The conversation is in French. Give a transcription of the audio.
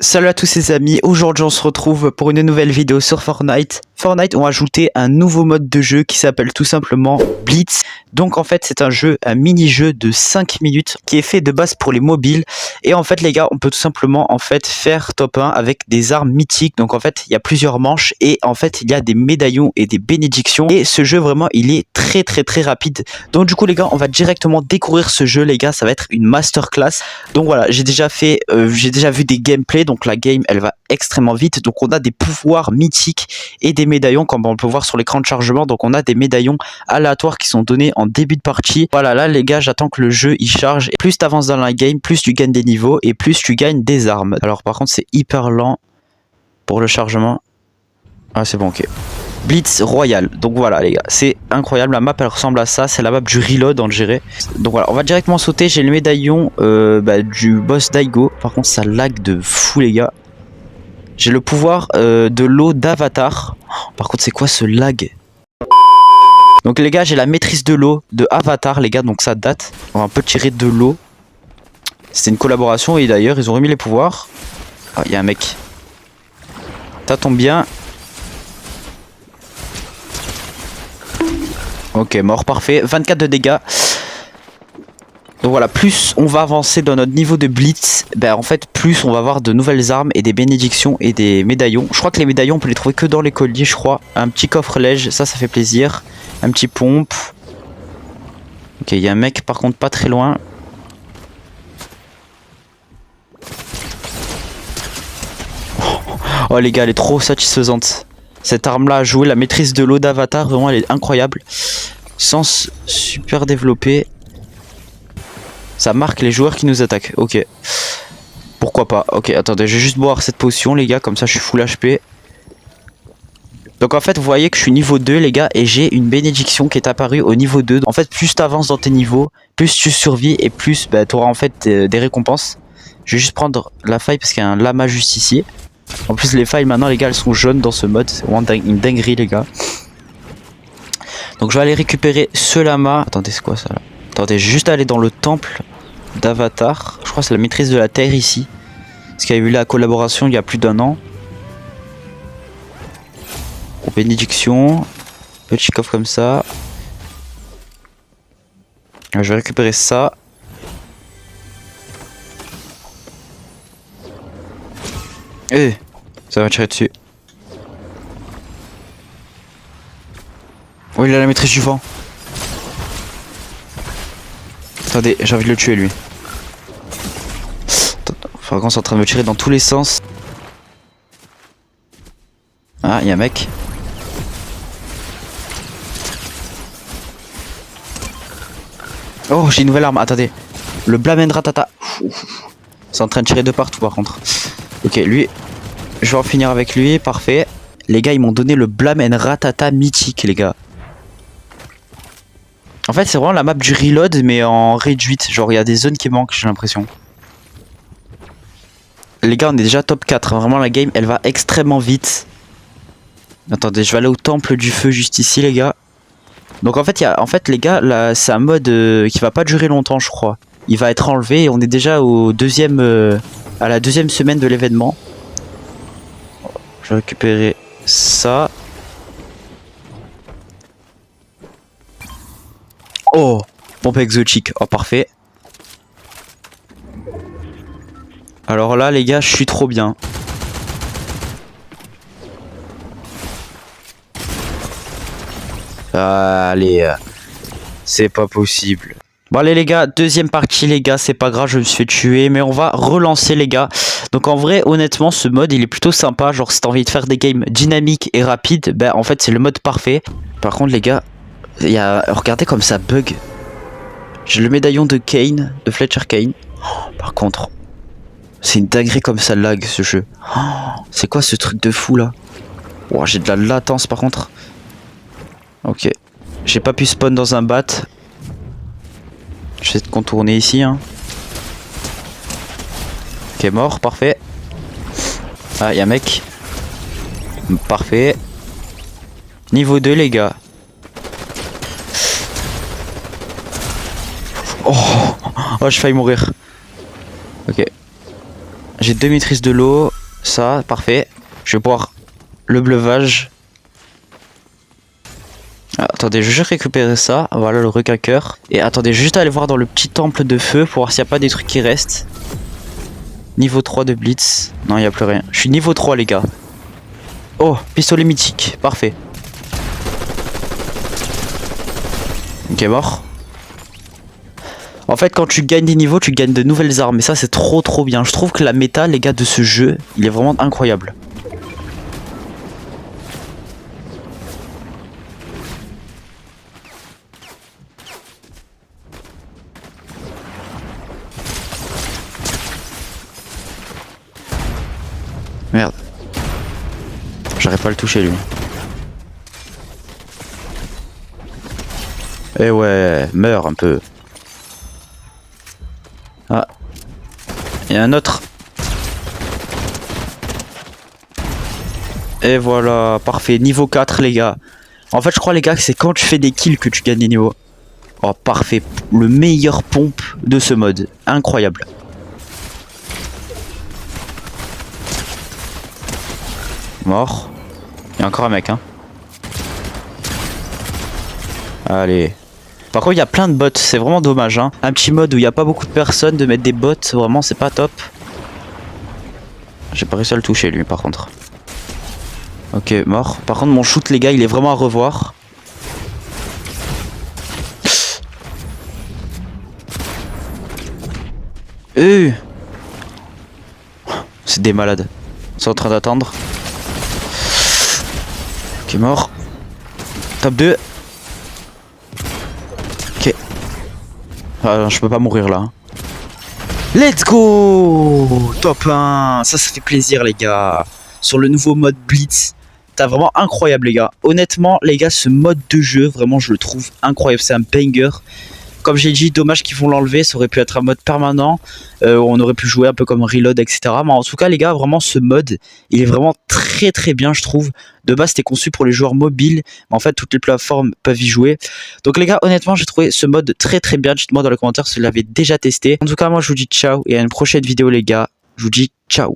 Salut à tous les amis, aujourd'hui on se retrouve pour une nouvelle vidéo sur Fortnite. Fortnite ont ajouté un nouveau mode de jeu qui s'appelle tout simplement Blitz. Donc en fait c'est un mini-jeu de 5 minutes qui est fait de base pour les mobiles. Et en fait les gars, on peut tout simplement faire top 1 avec des armes mythiques. Donc en fait il y a plusieurs manches et en fait il y a des médaillons et des bénédictions. Et ce jeu vraiment il est très rapide. Donc du coup les gars, on va directement découvrir ce jeu les gars, ça va être une masterclass. Donc voilà, j'ai déjà vu des gameplays. Donc la game elle va extrêmement vite. Donc on a des pouvoirs mythiques et des médaillons comme on peut voir sur l'écran de chargement. Donc on a des médaillons aléatoires qui sont donnés en début de partie. Voilà, là les gars, j'attends que le jeu il charge. Et plus tu avances dans la game, plus tu gagnes des niveaux et plus tu gagnes des armes. Alors par contre c'est hyper lent pour le chargement. Ah c'est bon, ok. Blitz Royal, donc voilà les gars, c'est incroyable, la map elle ressemble à ça, c'est la map du reload on dirait. Donc voilà, on va directement sauter, j'ai le médaillon du boss Daigo. Par contre ça lag de fou les gars. J'ai le pouvoir de l'eau d'Avatar. Par contre c'est quoi ce lag? Donc les gars, j'ai la maîtrise de l'eau de Avatar les gars, donc ça date. On va un peu tirer de l'eau. C'était une collaboration et d'ailleurs ils ont remis les pouvoirs. Ah, il y a un mec. Ça tombe bien. Ok, mort, parfait. 24 de dégâts. Donc voilà, plus on va avancer dans notre niveau de blitz, en fait, plus on va avoir de nouvelles armes et des bénédictions et des médaillons. Je crois que les médaillons, on peut les trouver que dans les colliers, je crois. Un petit coffre lège, ça fait plaisir. Un petit pompe. Ok, il y a un mec, par contre, pas très loin. Oh les gars, elle est trop satisfaisante. Cette arme là à jouer, la maîtrise de l'eau d'Avatar, vraiment elle est incroyable. Sens super développé. Ça marque les joueurs qui nous attaquent. Ok. Pourquoi pas. Ok, attendez, je vais juste boire cette potion les gars, comme ça je suis full HP. Donc en fait vous voyez que je suis niveau 2 les gars, et j'ai une bénédiction qui est apparue au niveau 2. En fait plus tu avances dans tes niveaux, plus tu survis et plus tu auras en fait des récompenses. Je vais juste prendre la faille parce qu'il y a un lama juste ici. En plus les failles maintenant les gars elles sont jaunes dans ce mode. C'est vraiment une dinguerie les gars. Donc je vais aller récupérer ce lama. Attendez, c'est quoi ça là? Attendez, je vais juste aller dans le temple d'Avatar. Je crois que c'est la maîtrise de la terre ici. Parce qu'il y a eu la collaboration il y a plus d'1 an. Oh, bénédiction. Petit coffre comme ça. Je vais récupérer ça. Ça va tirer dessus. Oh, il a la maîtrise du vent. Attendez, j'ai envie de le tuer lui. Enfin, quand c'est en train de me tirer dans tous les sens. Ah, il y a un mec. Oh, j'ai une nouvelle arme. Attendez. Le Blamen Ratata. C'est en train de tirer de partout par contre. Ok, lui. Je vais en finir avec lui. Parfait. Les gars, ils m'ont donné le Blamen Ratata mythique, les gars. En fait, c'est vraiment la map du reload, mais en réduite. Genre, il y a des zones qui manquent, j'ai l'impression. Les gars, on est déjà top 4. Vraiment, la game, elle va extrêmement vite. Attendez, je vais aller au temple du feu juste ici, les gars. Donc, en fait, les gars, là, c'est un mode qui va pas durer longtemps, je crois. Il va être enlevé et on est déjà au à la deuxième semaine de l'événement. Je vais récupérer ça. Oh, pompe exotique. Oh, parfait. Alors là, les gars, je suis trop bien. Allez, c'est pas possible. Bon allez les gars, deuxième partie les gars, c'est pas grave, je me suis fait tuer, mais on va relancer les gars. Donc en vrai, honnêtement, ce mode il est plutôt sympa. Genre si t'as envie de faire des games dynamiques et rapides, en fait c'est le mode parfait. Par contre les gars, regardez comme ça bug. J'ai le médaillon de Kane, de Fletcher Kane. Oh, par contre, c'est une dinguerie comme ça lag ce jeu. Oh, c'est quoi ce truc de fou là? Oh, j'ai de la latence par contre. Ok, j'ai pas pu spawn dans un bat. J'essaie de contourner ici hein. Ok, mort, parfait. Ah, y'a un mec. Parfait. Niveau 2 les gars. Oh, j'ai failli mourir. Ok. J'ai 2 maîtrises de l'eau. Ça, parfait. Je vais boire le bleuvage. Ah, attendez, je vais juste récupérer ça. Voilà le requin cœur. Et attendez, je vais juste aller voir dans le petit temple de feu pour voir s'il n'y a pas des trucs qui restent. Niveau 3 de blitz. Non, il n'y a plus rien. Je suis niveau 3 les gars. Oh, pistolet mythique. Parfait. Ok, mort. En fait, quand tu gagnes des niveaux, tu gagnes de nouvelles armes. Et ça, c'est trop bien. Je trouve que la méta, les gars, de ce jeu, il est vraiment incroyable. Merde. J'arrive pas à le toucher, lui. Eh ouais, meurs un peu. Ah. Il y a un autre. Et voilà, parfait. Niveau 4, les gars. En fait, je crois, les gars, que c'est quand tu fais des kills que tu gagnes des niveaux. Oh, parfait. Le meilleur pompe de ce mode. Incroyable. Mort. Il y a encore un mec, hein. Allez. Par contre, il y a plein de bots. C'est vraiment dommage, hein. Un petit mode où il n'y a pas beaucoup de personnes, de mettre des bots, vraiment, c'est pas top. J'ai pas réussi à le toucher, lui, par contre. Ok, mort. Par contre, mon shoot, les gars, il est vraiment à revoir. C'est des malades. Ils sont en train d'attendre. Ok, mort. Top 2. Ok. Ah, non, je peux pas mourir là. Let's go. Top 1. Ça fait plaisir, les gars. Sur le nouveau mode Blitz. T'as vraiment incroyable, les gars. Honnêtement, les gars, ce mode de jeu, vraiment, je le trouve incroyable. C'est un banger. Comme j'ai dit, dommage qu'ils vont l'enlever. Ça aurait pu être un mode permanent. Où on aurait pu jouer un peu comme Reload, etc. Mais en tout cas, les gars, vraiment, ce mode, il est vraiment très bien, je trouve. De base, c'était conçu pour les joueurs mobiles. Mais en fait, toutes les plateformes peuvent y jouer. Donc, les gars, honnêtement, j'ai trouvé ce mode très bien. Dites-moi dans les commentaires si vous l'avez déjà testé. En tout cas, moi, je vous dis ciao. Et à une prochaine vidéo, les gars. Je vous dis ciao.